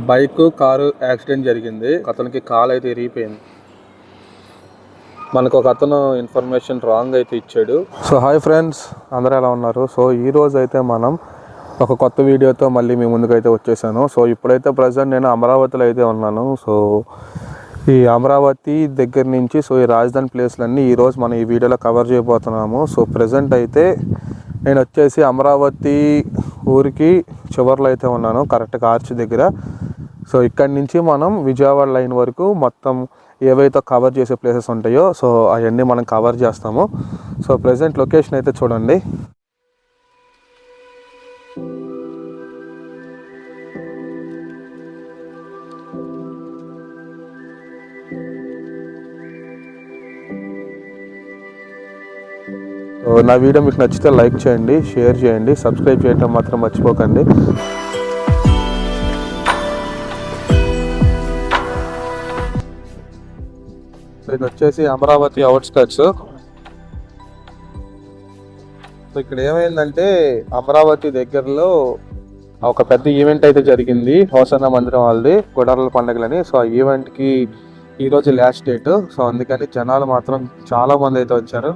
Bike car accident జరిగింది. అతనికి కాలు అయితే ఇరిగిపోయింది. మనకు ఒక అతను ఇన్ఫర్మేషన్ రాంగ్ అయితే ఇచ్చాడు. సో హాయ్ ఫ్రెండ్స్, అందరూ ఎలా ఉన్నారు? సో ఈరోజు అయితే మనం ఒక కొత్త వీడియోతో మళ్ళీ మీ ముందుకైతే వచ్చేసాను. సో ఇప్పుడైతే ప్రజెంట్ నేను అమరావతిలో అయితే ఉన్నాను. సో ఈ అమరావతి దగ్గర నుంచి ఈ రాజధాని ప్లేస్లన్నీ ఈరోజు మనం ఈ వీడియోలో కవర్ చేయబోతున్నాము. సో ప్రజెంట్ అయితే నేను వచ్చేసి అమరావతి ఊరికి చివర్లో అయితే ఉన్నాను, కరెక్ట్గా ఆర్చ్ దగ్గర. సో ఇక్కడి నుంచి మనం విజయవాడ లైన్ వరకు మొత్తం ఏవైతే కవర్ చేసే ప్లేసెస్ ఉంటాయో సో అవన్నీ మనం కవర్ చేస్తాము. సో ప్రజెంట్ లొకేషన్ అయితే చూడండి. నా వీడియో మీకు నచ్చితే లైక్ చేయండి, షేర్ చేయండి, సబ్స్క్రైబ్ చేయడం మాత్రం మర్చిపోకండి. ఇది వచ్చేసి అమరావతి అవుట్స్కట్స్. సో ఇక్కడ ఏమైందంటే అమరావతి దగ్గరలో ఒక పెద్ద ఈవెంట్ అయితే జరిగింది, హోసన్న మందిరం వాళ్ళది, గుడారాల పండుగలని. సో ఆ ఈవెంట్కి ఈరోజు లాస్ట్ డేట్. సో అందుకని జనాలు మాత్రం చాలా మంది అయితే వచ్చారు.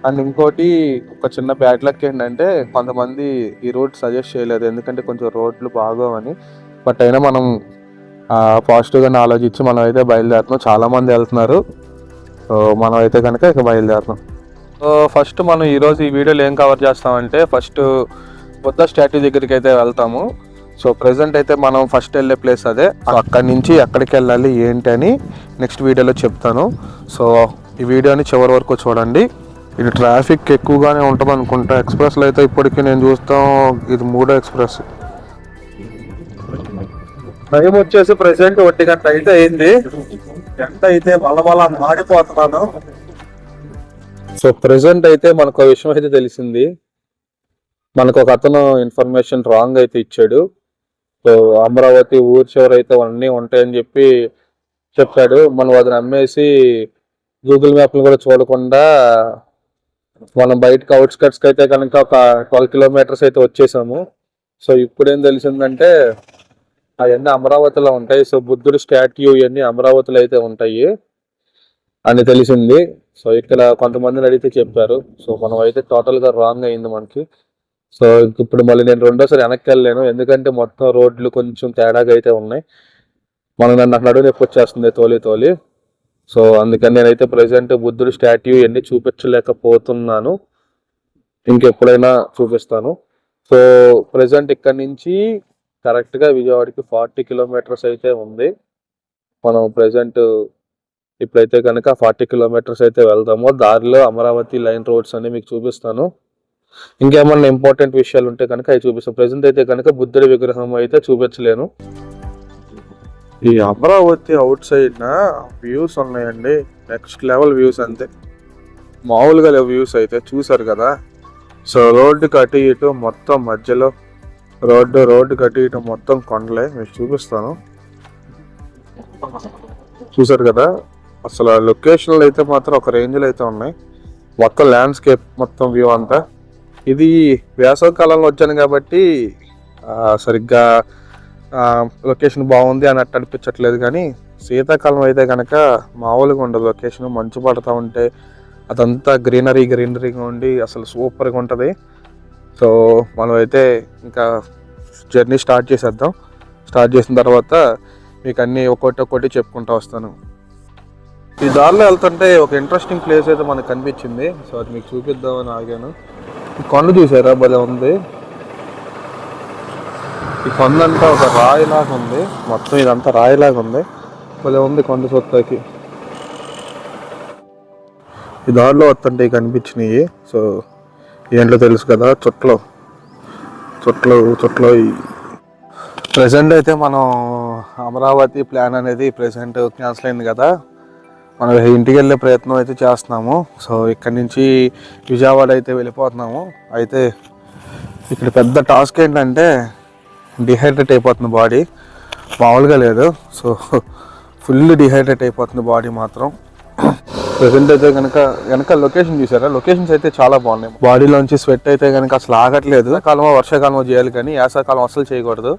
అండ్ ఇంకోటి ఒక చిన్న బ్యాడ్ లక్ ఏంటంటే కొంతమంది ఈ రూట్ సజెస్ట్ చేయలేదు, ఎందుకంటే కొంచెం రోడ్లు బాగోవని. బట్ అయినా మనం పాజిటివ్గానే ఆలోచించి మనం అయితే బయలుదేరుతున్నాం. చాలామంది వెళ్తున్నారు. సో మనం అయితే కనుక ఇక బయలుదేరుతున్నాం. సో ఫస్ట్ మనం ఈరోజు ఈ వీడియోలో ఏం కవర్ చేస్తామంటే ఫస్ట్ బుద్ధ స్టాట్యూ దగ్గరికి అయితే వెళ్తాము. సో ప్రజెంట్ అయితే మనం ఫస్ట్ వెళ్ళే ప్లేస్ అదే. అక్కడి నుంచి ఎక్కడికి వెళ్ళాలి ఏంటి అని నెక్స్ట్ వీడియోలో చెప్తాను. సో ఈ వీడియోని చివరి వరకు చూడండి. ఇది ట్రాఫిక్ ఎక్కువగానే ఉంటుంది అనుకుంటా. ఎక్స్ప్రెస్లో అయితే ఇప్పటికీ నేను చూస్తాం ఇది 3వ ఎక్స్ప్రెస్. టైం వచ్చేసి ప్రెసెంట్ 1 గంట అయితే అయింది. ఎంత అయితే బలబల మాడిపోతున్నాను. సో ప్రెసెంట్ అయితే మనకు ఒక విషయం అయితే తెలిసింది. మనకు ఒక అతను ఇన్ఫర్మేషన్ రాంగ్ అయితే ఇచ్చాడు. సో అమరావతి ఊరి చివర అయితే అన్నీ ఉంటాయని చెప్పాడు. మనం అది నమ్మేసి గూగుల్ మ్యాప్లు కూడా చూడకుండా మనం బయటకు అవుట్స్కట్స్కి అయితే కనుక ఒక 12 కిలోమీటర్స్ అయితే వచ్చేసాము. సో ఇప్పుడేం తెలిసిందంటే అవన్నీ అమరావతిలో ఉంటాయి. సో బుద్ధుడు స్టాట్యూ ఇవన్నీ అమరావతిలో అయితే ఉంటాయి అని తెలిసింది. సో ఇక్కడ కొంతమందిని అడిగితే చెప్పారు. సో మనం అయితే టోటల్గా రాంగ్ అయింది మనకి. సో ఇప్పుడు మళ్ళీ నేను రెండోసారి వెనక్కి వెళ్ళలేను, ఎందుకంటే మొత్తం రోడ్లు కొంచెం తేడాగా అయితే ఉన్నాయి. నాకు నడువు నొప్పి వచ్చేస్తుంది తోలి. సో అందుకని నేనైతే ప్రజెంట్ బుద్ధుడు స్టాట్యూ ఇవన్నీ చూపించలేకపోతున్నాను, ఇంకెప్పుడైనా చూపిస్తాను. సో ప్రజెంట్ ఇక్కడ నుంచి కరెక్ట్గా విజయవాడకి 40 కిలోమీటర్స్ అయితే ఉంది. మనం ప్రజెంట్ ఇప్పుడైతే కనుక 40 కిలోమీటర్స్ అయితే వెళ్తాము. దారిలో అమరావతి లైన్ రోడ్స్ అన్ని మీకు చూపిస్తాను. ఇంకేమన్నా ఇంపార్టెంట్ విషయాలు ఉంటే కనుక అవి చూపిస్తాను. ప్రజెంట్ అయితే కనుక బుద్ధుడి విగ్రహం అయితే చూపించలేను. ఈ అమరావతి అవుట్ సైడ్ వ్యూస్ ఉన్నాయండి, నెక్స్ట్ లెవెల్ వ్యూస్. అంతే మామూలుగా వ్యూస్ అయితే చూసారు కదా. సో రోడ్డుకి అటు ఇటు మొత్తం మధ్యలో రోడ్డుకి అటు ఇటు మొత్తం కొండలే, మీకు చూపిస్తాను. చూసారు కదా, అసలు లొకేషన్లు అయితే మాత్రం ఒక రేంజ్లో అయితే ఉన్నాయి. మొత్తం ల్యాండ్స్కేప్ మొత్తం వ్యూ అంతా. ఇది వేసవి కాలంలో వచ్చాను కాబట్టి సరిగ్గా లొకేషన్ బాగుంది అన్నట్టు అనిపించట్లేదు, కానీ శీతాకాలం అయితే కనుక మామూలుగా ఉండదు లొకేషన్. మంచు పడుతూ ఉంటే అదంతా గ్రీనరీగా ఉండి అసలు సూపర్గా ఉంటుంది. సో మనం అయితే ఇంకా జర్నీ స్టార్ట్ చేసేద్దాం. స్టార్ట్ చేసిన తర్వాత మీకు అన్నీ ఒక్కొక్కటి చెప్పుకుంటూ వస్తాను. ఈ దారిలో వెళ్తుంటే ఒక ఇంట్రెస్టింగ్ ప్లేస్ అయితే మనకు కనిపించింది. సో అది మీకు చూపిద్దామని ఆగాను. ఈ కొండ చూసారా, భలే ఉంది. ఈ కొండ అంతా ఒక రాయిలాగా ఉంది, మొత్తం ఇదంతా రాయిలాగా ఉంది, భలే ఉంది కొండ సొత్తకి. ఈ దారిలో వస్తుంటే కనిపించినాయి. సో ఏంటో తెలుసు కదా, చుట్టలు. ప్రజెంట్ అయితే మనం అమరావతి ప్లాన్ అనేది ప్రజెంట్ క్యాన్సిల్ అయింది కదా, మనం ఇంటికి వెళ్ళే ప్రయత్నం అయితే చేస్తున్నాము. సో ఇక్కడ నుంచి విజయవాడ అయితే వెళ్ళిపోతున్నాము. అయితే ఇక్కడ పెద్ద టాస్క్ ఏంటంటే డిహైడ్రేట్ అయిపోతుంది బాడీ, మామూలుగా లేదు. సో ఫుల్ డిహైడ్రేట్ అయిపోతుంది బాడీ మాత్రం. ప్రెసెంట్ అయితే కనుక వెనక లొకేషన్ చూసారా, లొకేషన్స్ అయితే చాలా బాగున్నాయి. బాడీలోంచి స్వెట్ అయితే కనుక అసలు ఆగట్లేదు. కాలమో వర్షాకాలమో చేయాలి, కానీ వేసవకాలం అసలు చేయకూడదు.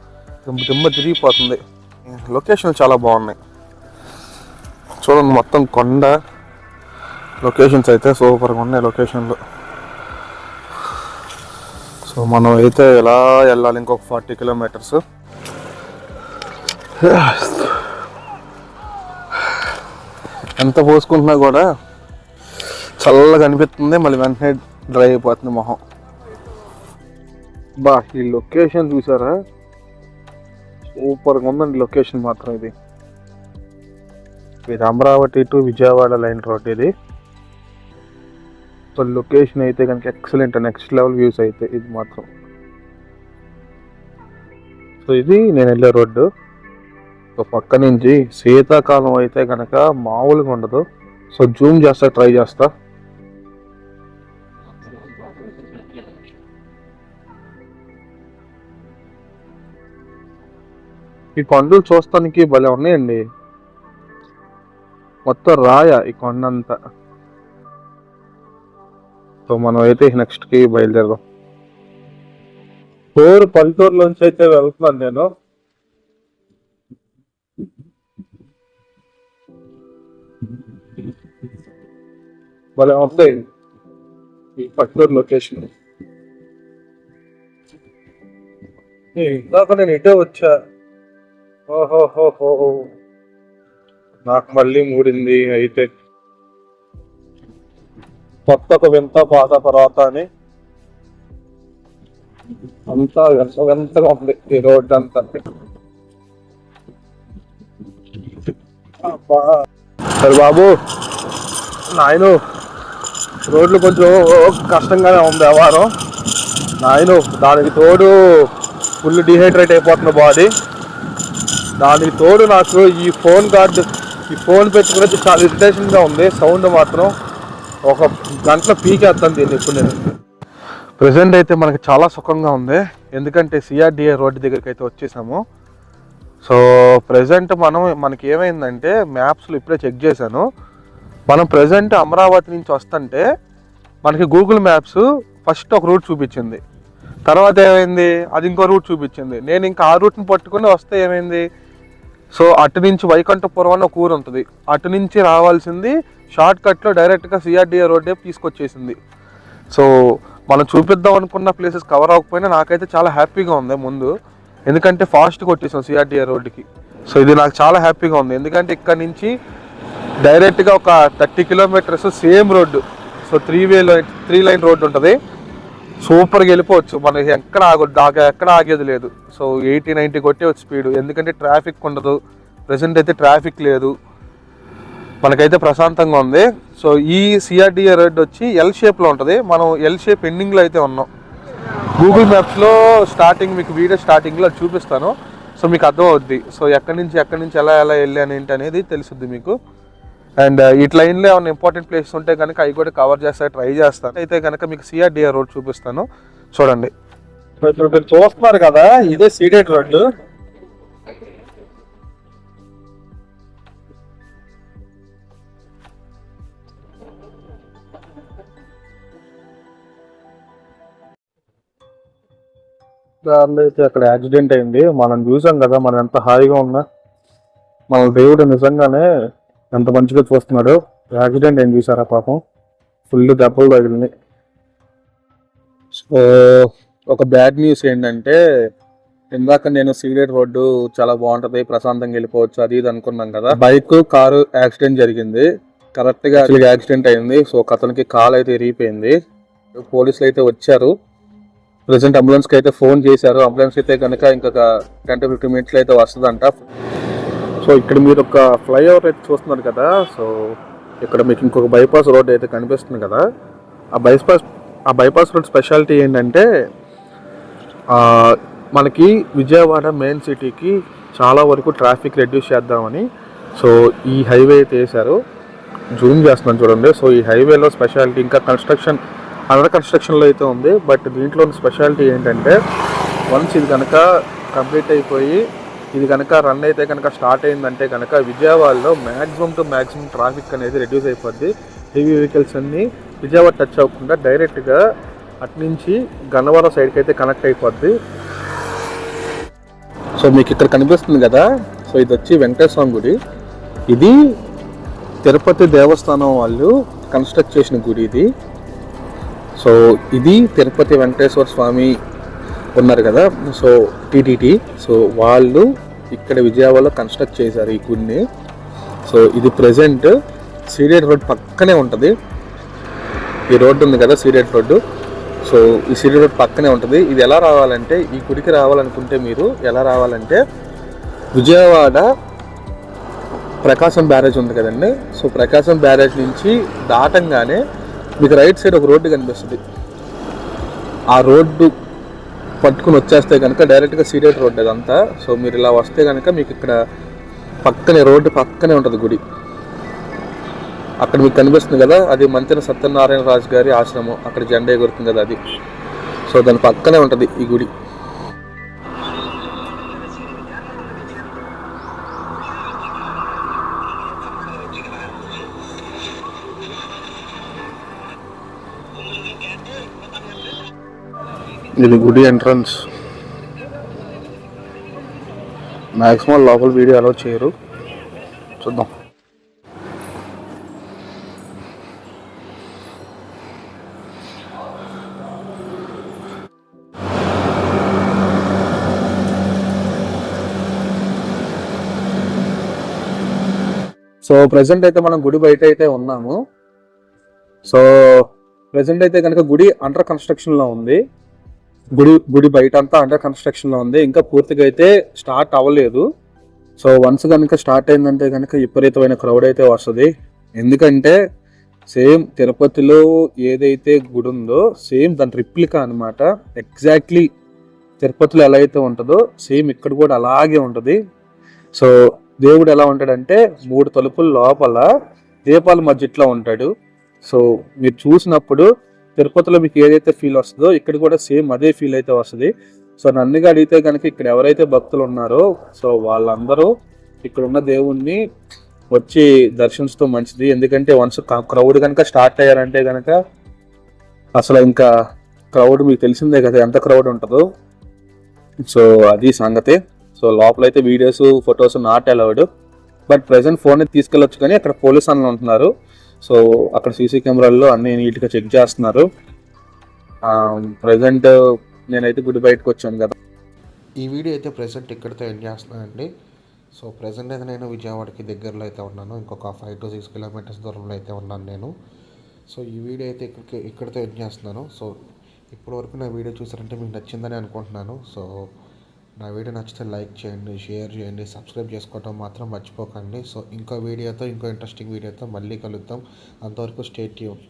దిమ్మ తిరిగిపోతుంది. లొకేషన్ చాలా బాగున్నాయి చూడండి, మొత్తం కొండ లొకేషన్స్ అయితే సూపర్గా ఉన్నాయి లొకేషన్లు. సో మనం అయితే ఎలా వెళ్ళాలి, ఇంకొక 40 కిలోమీటర్స్. ఎంత పోసుకుంటున్నా కూడా చల్లగా అనిపిస్తుంది, మళ్ళీ వెంటనే డ్రై అయిపోతుంది మొహం. బా ఈ లొకేషన్ చూసారా, సూపర్గా ఉందండి లొకేషన్ మాత్రం. ఇది Amaravati to Vijayawada line road ఇది. సో లొకేషన్ అయితే కనుక ఎక్సలెంట్, నెక్స్ట్ లెవెల్ వ్యూస్ అయితే ఇది మాత్రం. సో ఇది నేను వెళ్ళే రోడ్డు. సో పక్క నుంచి శీతాకాలం అయితే కనుక మామూలుగా ఉండదు. సో జూమ్ చేస్తా, ట్రై చేస్తా. ఈ కొండలు చూస్తానికి భలే ఉన్నాయండి, మొత్తం రాయ ఈ కొండ అంతా. సో మనం అయితే నెక్స్ట్కి బయలుదేరదాం. పల్లెటూరులోంచి అయితే వెళ్తున్నాను నేను. భలే ఉంది ఈ పల్లెటూరు లొకేషన్. ఇందాక నేను ఇటే వచ్చా, ఓహోహోహో నాకు మళ్ళీ మూడింది. అయితే కొత్త ఒక వింత పాత పర్వత అని అంతా వింతగా ఉంది ఈ రోడ్డు అంతా. సరే బాబు నాయను, రోడ్లు కొంచెం కష్టంగానే ఉంది వ్యవహారం నాయను. దానికి తోడు ఫుల్ డిహైడ్రేట్ అయిపోతున్న బాడీ. దానికి తోడు నాకు ఈ ఫోన్ పెట్టుకుని చాలా ఇరిటేషన్గా ఉంది. సౌండ్ మాత్రం ఒక గంటలో పీకేస్తాను దీన్ని ఇప్పుడు నేను. ప్రెసెంట్ అయితే మనకి చాలా సుఖంగా ఉంది, ఎందుకంటే సిఆర్డిఏ రోడ్డు దగ్గరికి అయితే వచ్చేసాము. సో ప్రెసెంట్ మనకి ఏమైందంటే, మ్యాప్స్లో ఇప్పుడే చెక్ చేశాను. మనం ప్రెసెంట్ అమరావతి నుంచి వస్తుంటే మనకి గూగుల్ మ్యాప్స్ ఫస్ట్ ఒక రూట్ చూపించింది, తర్వాత ఏమైంది అది ఇంకో రూట్ చూపించింది. నేను ఇంకా ఆ రూట్ని పట్టుకుని వస్తే ఏమైంది, సో అటు నుంచి వైకుంఠపురం అని ఒక ఊరు ఉంటుంది, అటు నుంచి రావాల్సింది షార్ట్ కట్లో డైరెక్ట్గా సిఆర్డిఏ రోడ్డే తీసుకొచ్చేసింది. సో మనం చూపిద్దాం అనుకున్న ప్లేసెస్ కవర్ అవ్వకపోయినా నాకైతే చాలా హ్యాపీగా ఉంది ముందు, ఎందుకంటే ఫాస్ట్గా వచ్చేసాం సిఆర్డిఏ రోడ్డుకి. సో ఇది నాకు చాలా హ్యాపీగా ఉంది, ఎందుకంటే ఇక్కడ నుంచి డైరెక్ట్గా ఒక 30 kilometres same road. So 3 line road ఉంటుంది, సూపర్గా వెళ్ళిపోవచ్చు. మనకి ఎక్కడ ఆగేది లేదు. సో 80-90 కొట్టేవచ్చు స్పీడ్, ఎందుకంటే ట్రాఫిక్ ఉండదు. ప్రెసెంట్ అయితే ట్రాఫిక్ లేదు, మనకైతే ప్రశాంతంగా ఉంది. సో ఈ సిఆర్డిఏ రోడ్ వచ్చి ఎల్ షేప్లో ఉంటుంది, మనం ఎల్ షేప్ ఎండింగ్లో అయితే ఉన్నాం. గూగుల్ మ్యాప్స్లో మీకు వీడియో స్టార్టింగ్లో చూపిస్తాను, సో మీకు అర్థం అవుద్ది. సో ఎక్కడి నుంచి ఎలా వెళ్ళాను ఏంటి అనేది తెలుసుద్ది మీకు. అండ్ ఈ లైన్లో ఏమైనా ఇంపార్టెంట్ ప్లేసెస్ ఉంటే కనుక అవి కూడా కవర్ చేస్తా ట్రై చేస్తాను. అయితే కనుక మీకు సిఆర్డిఏ రోడ్ చూపిస్తాను చూడండి. ఇప్పుడు మీరు చూస్తున్నారు కదా, ఇదే సీడెడ్ రోడ్డు. దానిలో అయితే అక్కడ యాక్సిడెంట్ అయింది, మనం చూసాం కదా. మనం ఎంత హాయిగా ఉన్నా, మన దేవుడు నిజంగానే ఎంత మంచిగా చూస్తున్నాడు. యాక్సిడెంట్ ఏం చూసారా పాపం, ఫుల్ దెబ్బలు తగిలింది. సో ఒక బ్యాడ్ న్యూస్ ఏంటంటే, ఇందాక నేను సీడెడ్ రోడ్డు చాలా బాగుంటుంది, ప్రశాంతంగా వెళ్ళిపోవచ్చు అది ఇది అనుకున్నాం కదా. బైక్ కారు యాక్సిడెంట్ జరిగింది, కరెక్ట్గా యాక్సిడెంట్ అయింది. సో అతనికి కాలు అయితే ఇరిగిపోయింది. పోలీసులు అయితే వచ్చారు, ప్రెసెంట్ అంబులెన్స్కి అయితే ఫోన్ చేశారు. అంబులెన్స్ అయితే కనుక ఇంకొక 10-15 మినిట్స్లో అయితే వస్తుందంట. సో ఇక్కడ మీరు ఒక ఫ్లైఓవర్ అయితే చూస్తున్నారు కదా, సో ఇక్కడ మీకు ఇంకొక బైపాస్ రోడ్ అయితే కనిపిస్తుంది కదా. ఆ బైపాస్ రోడ్ స్పెషాలిటీ ఏంటంటే, మనకి విజయవాడ మెయిన్ సిటీకి చాలా వరకు ట్రాఫిక్ రెడ్యూస్ చేద్దామని సో ఈ హైవే అయితే వేశారు. జూమ్ చేస్తున్నాను చూడండి. సో ఈ హైవేలో స్పెషాలిటీ ఇంకా అండర్ కన్స్ట్రక్షన్లో అయితే ఉంది. బట్ దీంట్లో స్పెషాలిటీ ఏంటంటే, వన్స్ ఇది కనుక కంప్లీట్ అయిపోయి ఇది కనుక రన్ అయితే కనుక స్టార్ట్ అయిందంటే కనుక విజయవాడలో మ్యాక్సిమం ట్రాఫిక్ అనేది రెడ్యూస్ అయిపోద్ది. హెవీ వెహికల్స్ అన్నీ విజయవాడ టచ్ అవ్వకుండా డైరెక్ట్గా అటు నుంచి గన్నవరం సైడ్కి అయితే కనెక్ట్ అయిపోద్ది. సో మీకు ఇక్కడ కనిపిస్తుంది కదా, సో ఇది వచ్చి వెంకటేశ్వర స్వామి గుడి. ఇది తిరుపతి దేవస్థానం వాళ్ళు కన్స్ట్రక్ట్ చేసిన గుడి ఇది. సో ఇది తిరుపతి వెంకటేశ్వర స్వామి ఉన్నారు కదా, సో టీటీటీ, సో వాళ్ళు ఇక్కడ విజయవాడలో కన్స్ట్రక్ట్ చేశారు ఈ గుడిని. సో ఇది ప్రజెంట్ సీడెడ్ రోడ్ పక్కనే ఉంటుంది. ఈ రోడ్డు ఉంది కదా, సీడెడ్ రోడ్డు, సో ఈ సీడెడ్ రోడ్ పక్కనే ఉంటుంది. ఇది ఎలా రావాలంటే, ఈ గుడికి రావాలనుకుంటే మీరు ఎలా రావాలంటే, విజయవాడ ప్రకాశం బ్యారేజ్ ఉంది కదండి, సో ప్రకాశం బ్యారేజ్ నుంచి దాటంగానే మీకు రైట్ సైడ్ ఒక రోడ్డు కనిపిస్తుంది. ఆ రోడ్డు పట్టుకుని వచ్చేస్తే కనుక డైరెక్ట్గా సీడెడ్ రోడ్ అదంతా. సో మీరు ఇలా వస్తే కనుక మీకు ఇక్కడ పక్కనే రోడ్డు పక్కనే ఉంటుంది గుడి. అక్కడ మీకు కనిపిస్తుంది కదా, అది మంతెన సత్యనారాయణ రాజు గారి ఆశ్రమం, అక్కడ జెండా ఎగురుతుంది కదా అది. సో దాని పక్కనే ఉంటుంది ఈ గుడి. ఇది గుడి ఎంట్రన్స్. మ్యాక్సిమం లోపల వీడియో అలౌ చేయరు, చూద్దాం. సో ప్రజెంట్ అయితే మనం గుడి బయట అయితే ఉన్నాము. సో ప్రజెంట్ అయితే కనుక గుడి అండర్ కన్స్ట్రక్షన్లో ఉంది. గుడి బయట అంతా అండర్ కన్స్ట్రక్షన్లో ఉంది, ఇంకా పూర్తిగా అయితే స్టార్ట్ అవ్వలేదు. సో వన్స్ కనుక స్టార్ట్ అయిందంటే కనుక విపరీతమైన క్రౌడ్ అయితే వస్తుంది. ఎందుకంటే సేమ్ తిరుపతిలో ఏదైతే గుడి ఉందో సేమ్ దాని రిప్లికా అనమాట. ఎగ్జాక్ట్లీ తిరుపతిలో ఎలా అయితే ఉంటుందో సేమ్ ఇక్కడ కూడా అలాగే ఉంటుంది. సో దేవుడు ఎలా ఉంటాడంటే 3 తలుపుల లోపల దీపాల మధ్యలో ఉంటాడు. సో మీరు చూసినప్పుడు తిరుపతిలో మీకు ఏదైతే ఫీల్ వస్తుందో ఇక్కడ కూడా సేమ్ అదే ఫీల్ అయితే వస్తుంది. సో నన్నుగా అడిగితే కనుక ఇక్కడ ఎవరైతే భక్తులు ఉన్నారో సో వాళ్ళందరూ ఇక్కడ ఉన్న దేవుణ్ణి వచ్చి దర్శించడం మంచిది. ఎందుకంటే వన్స్ క్రౌడ్ కనుక స్టార్ట్ అయ్యారంటే కనుక అసలు ఇంకా క్రౌడ్ మీకు తెలిసిందే కదా ఎంత క్రౌడ్ ఉంటుందో. సో అది సంగతి. సో లోపలైతే videos photos not allowed, but present phone తీసుకెళ్ళొచ్చు. కానీ అక్కడ పోలీస్ అన్నలు ఉంటున్నారు. సో అక్కడ సీసీ కెమెరాల్లో అన్ని నీట్గా చెక్ చేస్తున్నారు. ప్రజెంట్ నేనైతే గుడి బయటకు వచ్చాను కదా. ఈ వీడియో అయితే ప్రజెంట్ ఇక్కడితో ఎండ్ చేస్తున్నానండి. సో ప్రజెంట్ అయితే నేను విజయవాడకి దగ్గరలో అయితే ఉన్నాను, ఇంకొక 5 to 6 kilometers దూరంలో అయితే ఉన్నాను నేను. సో ఈ వీడియో అయితే ఇక్కడితో ఎండ్ చేస్తున్నాను. సో ఇప్పటివరకు నా వీడియో చూసారంటే మీకు నచ్చిందని అనుకుంటున్నాను. సో నా వీడియో నచ్చితే లైక్ చేయండి, షేర్ చేయండి, సబ్స్క్రైబ్ చేసుకోవడం మాత్రం మర్చిపోకండి. సో ఇంకో ఇంట్రెస్టింగ్ వీడియోతో మళ్ళీ కలుద్దాం. అంతవరకు స్టే ట్యూన్.